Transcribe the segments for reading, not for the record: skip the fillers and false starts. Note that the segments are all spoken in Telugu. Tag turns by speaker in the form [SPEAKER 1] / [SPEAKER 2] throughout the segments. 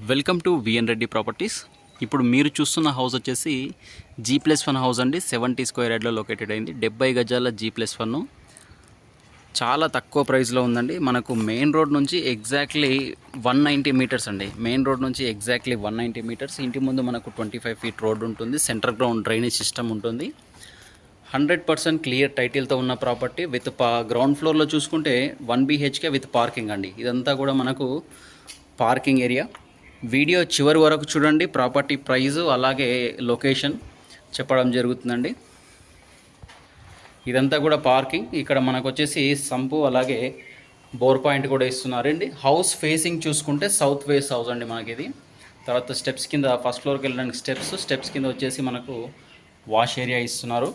[SPEAKER 1] Welcome to VN Reddy properties. ఇప్పుడు మీరు చూస్తున్న హౌస్ వచ్చేసి G+1 హౌస్ అండి. 70 స్క్వేర్ యార్డ్లో లొకేటెడ్ అయింది. 70 గజాల G+1 చాలా తక్కువ ప్రైస్లో ఉందండి. మనకు మెయిన్ రోడ్ నుంచి ఎగ్జాక్ట్లీ 190 మీటర్స్ అండి. మెయిన్ రోడ్ నుంచి ఎగ్జాక్ట్లీ 190 మీటర్స్. ఇంటి ముందు మనకు 25 ఫీట్ రోడ్ ఉంటుంది. సెంటర్ గ్రౌండ్ డ్రైనేజ్ సిస్టమ్ ఉంటుంది. 100% క్లియర్ టైటిల్తో ఉన్న ప్రాపర్టీ విత్ గ్రౌండ్ ఫ్లోర్లో చూసుకుంటే 1 BHK విత్ పార్కింగ్ అండి. ఇదంతా కూడా మనకు పార్కింగ్ ఏరియా. వీడియో చివరి వరకు చూడండి. ప్రాపర్టీ ప్రైజు అలాగే లొకేషన్ చెప్పడం జరుగుతుందండి. ఇదంతా కూడా పార్కింగ్. ఇక్కడ మనకు వచ్చేసి సంపు అలాగే బోర్ పాయింట్ కూడా ఇస్తున్నారండి. హౌస్ ఫేసింగ్ చూసుకుంటే సౌత్ వేస్ట్ హౌస్ అండి మనకి ఇది. తర్వాత స్టెప్స్ కింద ఫస్ట్ ఫ్లోర్కి వెళ్ళడానికి స్టెప్స్ కింద వచ్చేసి మనకు వాష్ ఏరియా ఇస్తున్నారు.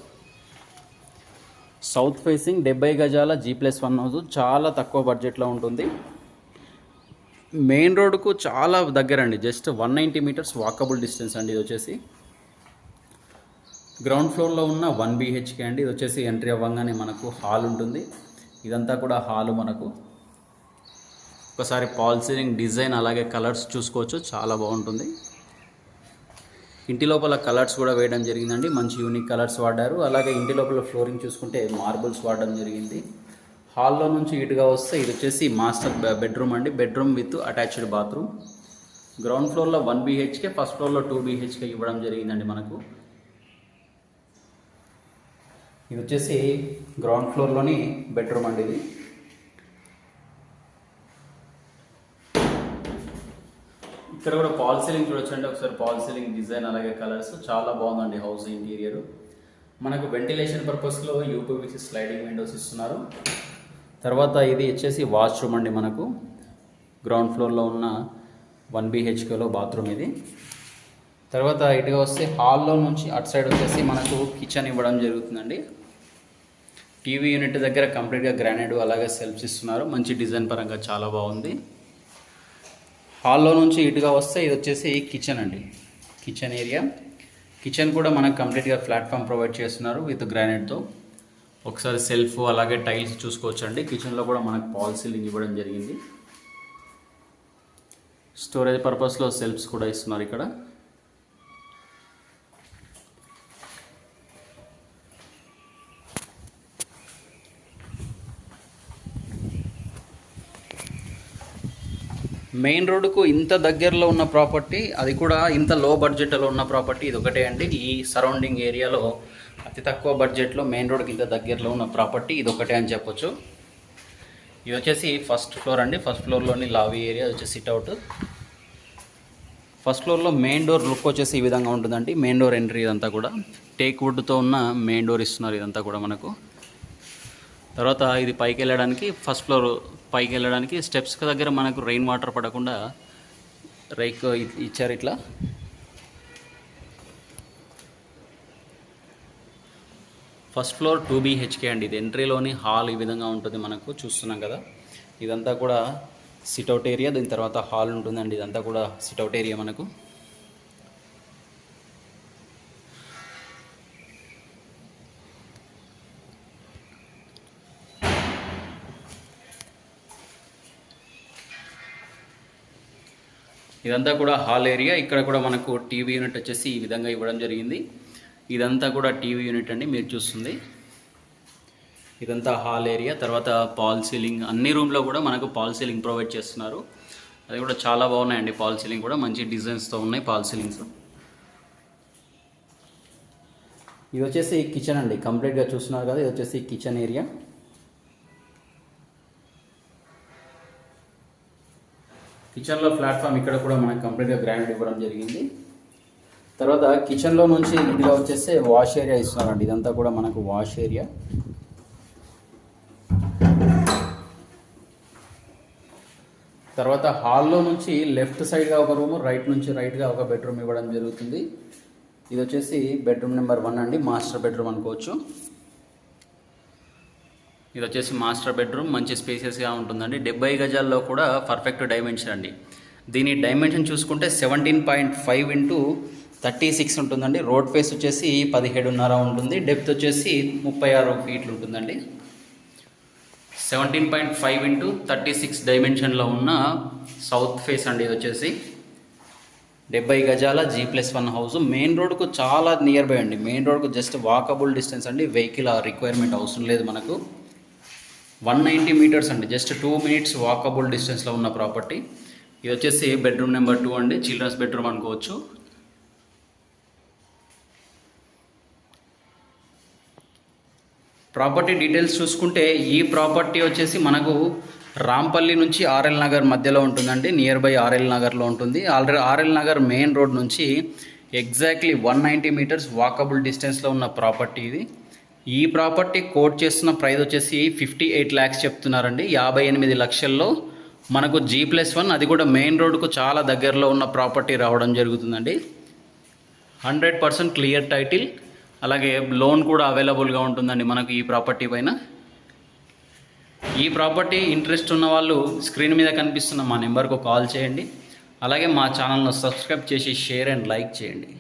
[SPEAKER 1] సౌత్ ఫేసింగ్ 70 గజాల G+1 హౌస్ చాలా తక్కువ బడ్జెట్లో ఉంటుంది. మెయిన్ రోడ్కు చాలా దగ్గర అండి. జస్ట్ 190 మీటర్స్ వాకబుల్ డిస్టెన్స్ అండి. ఇది వచ్చేసి గ్రౌండ్ ఫ్లోర్లో ఉన్న 1 BHK అండి. ఇది వచ్చేసి ఎంట్రీ అవ్వగానే మనకు హాల్ ఉంటుంది. ఇదంతా కూడా హాలు. మనకు ఒకసారి పాల్ సీలింగ్ డిజైన్ అలాగే కలర్స్ చూసుకోవచ్చు, చాలా బాగుంటుంది. ఇంటి లోపల కలర్స్ కూడా వేయడం జరిగిందండి. మంచి యూనిక్ కలర్స్ వాడారు. అలాగే ఇంటి లోపల ఫ్లోరింగ్ చూసుకుంటే మార్బుల్స్ వాడడం జరిగింది. హాల్లో నుంచి ఇటుగా వస్తే ఇది వచ్చేసి మాస్టర్ బెడ్రూమ్ అండి. Bedroom with attached bathroom. Ground ఫ్లోర్లో 1 BHK, ఫస్ట్ ఫ్లోర్లో 2 BHK ఇవ్వడం జరిగిందండి మనకు. ఇది వచ్చేసి గ్రౌండ్ ఫ్లోర్లోని బెడ్రూమ్ అండి. ఇది ఇక్కడ కూడా పాల్ సీలింగ్ చూడొచ్చండి. ఒకసారి పాల్ సీలింగ్ డిజైన్ అలాగే కలర్స్ చాలా బాగుందండి. హౌస్ ఇంటీరియర్ మనకు వెంటిలేషన్ పర్పస్లో UPVC స్లైడింగ్ విండోస్ ఇస్తున్నారు. తర్వాత ఇది వచ్చేసి వాష్రూమ్ అండి. మనకు గ్రౌండ్ ఫ్లోర్లో ఉన్న 1 BHKలో బాత్రూమ్ ఇది. తర్వాత ఇటుగా వస్తే హాల్లో నుంచి అటు సైడ్ వచ్చేసి మనకు కిచెన్ ఇవ్వడం జరుగుతుందండి. టీవీ యూనిట్ దగ్గర కంప్లీట్గా గ్రానైట్ అలాగే సెల్ఫ్స్ ఇస్తున్నారు. మంచి డిజైన్ పరంగా చాలా బాగుంది. హాల్లో నుంచి ఇటుగా వస్తే ఇది వచ్చేసి కిచెన్ అండి. Kitchen area. కిచెన్ కూడా మనకు కంప్లీట్గా ప్లాట్ఫామ్ ప్రొవైడ్ చేస్తున్నారు విత్ గ్రానైట్తో. ఒకసారి సెల్ఫ్ అలాగే టైల్స్ చూసుకోవచ్చు అండి. కిచెన్లో కూడా మనకు పాల్ సీలింగ్ ఇవ్వడం జరిగింది. స్టోరేజ్ పర్పస్లో సెల్ఫ్స్ కూడా ఇస్తున్నారు ఇక్కడ. మెయిన్ రోడ్డుకు ఇంత దగ్గరలో ఉన్న ప్రాపర్టీ, అది కూడా ఇంత లో బడ్జెట్లో ఉన్న ప్రాపర్టీ ఇది ఒకటే అండి. ఈ సరౌండింగ్ ఏరియాలో అతి తక్కువ బడ్జెట్లో మెయిన్ రోడ్కి ఇంత దగ్గరలో ఉన్న ప్రాపర్టీ ఇది ఒకటే అని చెప్పొచ్చు. ఇది వచ్చేసి ఫస్ట్ ఫ్లోర్ అండి. ఫస్ట్ ఫ్లోర్లోని లాబీ ఏరియా వచ్చేసి సిట్అవుట్. ఫస్ట్ ఫ్లోర్లో మెయిన్ డోర్ లుక్ వచ్చేసి ఈ విధంగా ఉంటుందండి. మెయిన్ డోర్ ఎంట్రీ ఇదంతా కూడా టేక్ వుడ్తో ఉన్న మెయిన్ డోర్ ఇస్తున్నారు. ఇదంతా కూడా మనకు. తర్వాత ఇది పైకి వెళ్ళడానికి ఫస్ట్ ఫ్లోర్ పైకి వెళ్ళడానికి స్టెప్స్ దగ్గర మనకు రెయిన్ వాటర్ పడకుండా రైక్ ఇచ్చారు ఇట్లా. ఫస్ట్ ఫ్లోర్ 2 BHK అండి. ఇది ఎంట్రీలోని హాల్ ఈ విధంగా ఉంటుంది మనకు. చూస్తున్నాం కదా, ఇదంతా కూడా సిట్అవుట్ ఏరియా. దీని తర్వాత హాల్ ఉంటుందండి. ఇదంతా కూడా సిట్అవుట్ ఏరియా మనకు. ఇదంతా కూడా హాల్ ఏరియా. ఇక్కడ కూడా మనకు టీవీ యూనిట్ వచ్చేసి ఈ విధంగా ఇవ్వడం జరిగింది. ఇదంతా కూడా టీవీ యూనిట్ అండి మీరు చూస్తుంది. ఇదంతా హాల్ ఏరియా. తర్వాత పాల్ సీలింగ్ అన్ని రూమ్లో కూడా మనకు పాల్ సీలింగ్ ప్రొవైడ్ చేస్తున్నారు. అది కూడా చాలా బాగున్నాయండి. పాల్ సీలింగ్ కూడా మంచి డిజైన్స్తో ఉన్నాయి పాల్ సీలింగ్స్. ఇది వచ్చేసి కిచెన్ అండి. కంప్లీట్గా చూస్తున్నారు కదా, ఇది వచ్చేసి కిచెన్ ఏరియా. కిచెన్లో ప్లాట్ఫామ్ ఇక్కడ కూడా మనకు కంప్లీట్గా గ్రానైట్ ఇవ్వడం జరిగింది. తర్వాత కిచెన్లో నుంచి ఇదిగా వచ్చేస్తే వాష్ ఏరియా ఇస్తున్నారండి. ఇదంతా కూడా మనకు వాష్ ఏరియా. తర్వాత హాల్లో నుంచి లెఫ్ట్ సైడ్గా ఒక రూము, రైట్ నుంచి రైట్గా ఒక బెడ్రూమ్ ఇవ్వడం జరుగుతుంది. ఇది వచ్చేసి బెడ్రూమ్ నెంబర్ 1 అండి. మాస్టర్ బెడ్రూమ్ అనుకోవచ్చు. ఇది వచ్చేసి మాస్టర్ బెడ్రూమ్. మంచి స్పేసియస్గా ఉంటుందండి. 70 గజాల్లో కూడా పర్ఫెక్ట్ డైమెన్షన్ అండి. దీని డైమెన్షన్ చూసుకుంటే 17.5 × 36 ఉంటుందండి. రోడ్ ఫేస్ వచ్చేసి 17.5 ఉంటుంది. డెప్త్ వచ్చేసి 36 ఫీట్లు ఉంటుందండి. 17.5 × 36 డైమెన్షన్లో ఉన్న సౌత్ ఫేస్ అండి ఇది వచ్చేసి. 70 గజాల G+1 హౌస్. మెయిన్ రోడ్కు చాలా నియర్ బై అండి. మెయిన్ రోడ్కు జస్ట్ వాకబుల్ డిస్టెన్స్ అండి. వెహికల్ రిక్వైర్మెంట్ అవసరం లేదు మనకు. 190 మీటర్స్ అండి. జస్ట్ 2 మినిట్స్ వాకబుల్ డిస్టెన్స్లో ఉన్న ప్రాపర్టీ. ఇది వచ్చేసి బెడ్రూమ్ నెంబర్ 2 అండి. చిల్డ్రన్స్ బెడ్రూమ్ అనుకోవచ్చు. ప్రాపర్టీ డీటెయిల్స్ చూసుకుంటే ఈ ప్రాపర్టీ వచ్చేసి మనకు రాంపల్లి నుంచి ఆర్ఎల్ నగర్ మధ్యలో ఉంటుందండి. నియర్ బై ఆర్ఎల్ నగర్లో ఉంటుంది. ఆర్ఎల్ నగర్ మెయిన్ రోడ్ నుంచి ఎగ్జాక్ట్లీ 190 మీటర్స్ వాకబుల్ డిస్టెన్స్లో ఉన్న ప్రాపర్టీ ఇది. ఈ ప్రాపర్టీ కోట్ చేస్తున్న ప్రైస్ వచ్చేసి 58 lakhs చెప్తున్నారండి. 58 లక్షల్లో మనకు G+1, అది కూడా మెయిన్ రోడ్కు చాలా దగ్గరలో ఉన్న ప్రాపర్టీ రావడం జరుగుతుందండి. 100% క్లియర్ టైటిల్, అలాగే లోన్ కూడా అవైలబుల్గా ఉంటుందండి మనకు ఈ ప్రాపర్టీ పైన. ఈ ప్రాపర్టీ ఇంట్రెస్ట్ ఉన్న వాళ్ళు స్క్రీన్ మీద కనిపిస్తున్న మా నెంబర్కు కాల్ చేయండి. అలాగే మా ఛానల్ను సబ్స్క్రైబ్ చేసి షేర్ అండ్ లైక్ చేయండి.